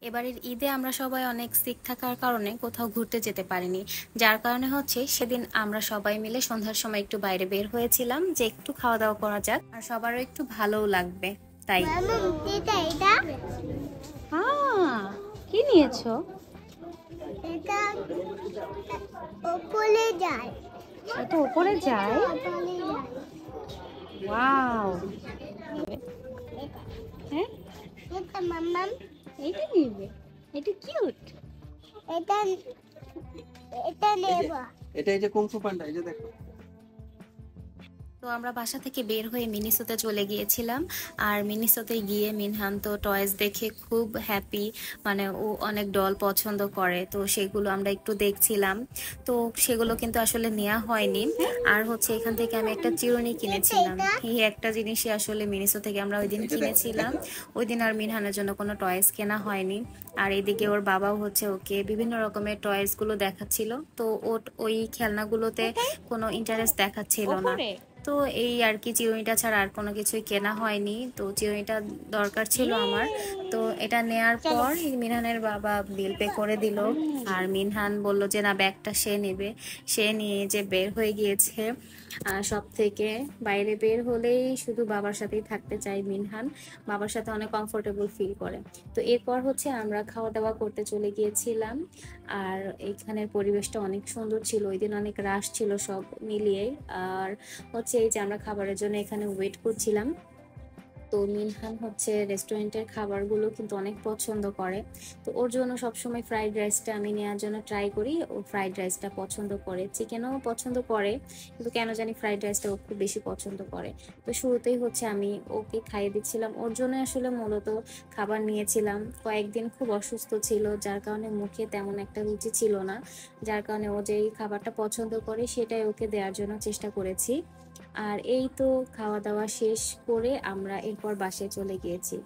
এবারের ঈদে আমরা সবাই অনেক সিক থাকার কারণে কোথাও ঘুরতে যেতে পারিনি। যার কারণে হচ্ছে সেদিন আমরা সবাই মিলে সন্ধ্যার সময় একটু বাইরে বের হয়েছিলাম যে একটু খাওয়া দাওয়া করা যাক আর সবারও একটু ভালোও লাগবে তাই। কি নিয়েছো? এটা উপরে যায়। এটা উপরে যায়। ওয়াও। হ্যাঁ, এটা মাম্মাম, এইটা নিবে। এটা কিউট। এটা এটা নেব। এটা এই যে কুংফু পান্ডা, এই যে দেখো। তো আমরা বাসা থেকে বের হয়ে মিনিসোতে চলে গিয়েছিলাম। আর মিনিসোতে গিয়ে মিনহান তো টয়েস দেখে খুব হ্যাপি, মানে ও অনেক ডল পছন্দ করে, তো সেগুলো আমরা একটু দেখছিলাম। তো সেগুলো কিন্তু আসলে নেওয়া হয়নি। আর হচ্ছে এখান থেকে আমি একটা চিরুনি কিনেছিলাম। এই একটা জিনিসই আসলে মিনিসো থেকে আমরা ওই দিন কিনেছিলাম। ওই দিন আর মিনহানের জন্য কোনো টয়েস কেনা হয়নি। আর এদিকে ওর বাবাও হচ্ছে ওকে বিভিন্ন রকমের টয়েস গুলো দেখাচ্ছিল, তো ওই খেলনাগুলোতে কোনো ইন্টারেস্ট দেখাচ্ছিল না। তো এই আর কি, চিরুনিটা ছাড়া আর কোনো কিছুই কেনা হয়নি। তো চিরুনিটা দরকার ছিল আমার। তো এটা নেয়ার পর মিনহানের বাবা বিল পে করে দিল। আর মিনহান বলল যে না, ব্যাগটা সে নেবে। সে নিয়ে যে বের হয়ে গিয়েছে। সব থেকে বাইরে বের হলেই শুধু বাবার সাথেই থাকতে চাই মিনহান। বাবার সাথে অনেক কমফোর্টেবল ফিল করে। তো এরপর হচ্ছে আমরা খাওয়া দাওয়া করতে চলে গিয়েছিলাম। আর এখানের পরিবেশটা অনেক সুন্দর ছিল, ওই দিন অনেক রাশ ছিল সব মিলিয়ে। আর হচ্ছে এই যে আমরা খাবারের জন্য এখানে ওয়েট করছিলাম। তো মিনহান হচ্ছে রেস্টুরেন্টের খাবারগুলো কিন্তু অনেক পছন্দ করে। তো ওর জন্য সবসময় ফ্রাইড রাইসটা আমি নেওয়ার জন্য ট্রাই করি। ও ফ্রাইড রাইসটা পছন্দ করে, চিকেনও পছন্দ করে, কিন্তু কেন জানি ফ্রাইড রাইসটা ও খুব বেশি পছন্দ করে। তো শুরুতেই হচ্ছে আমি ওকে খাইয়ে দিচ্ছিলাম, ওর জন্য আসলে মূলত খাবার নিয়েছিলাম। কয়েকদিন খুব অসুস্থ ছিল, যার কারণে মুখে তেমন একটা রুচি ছিল না। যার কারণে ও যেই খাবারটা পছন্দ করে সেটাই ওকে দেওয়ার জন্য চেষ্টা করেছি। আর এই তো খাওয়া দাওয়া শেষ করে আমরা এরপর বাসায় চলে গিয়েছি।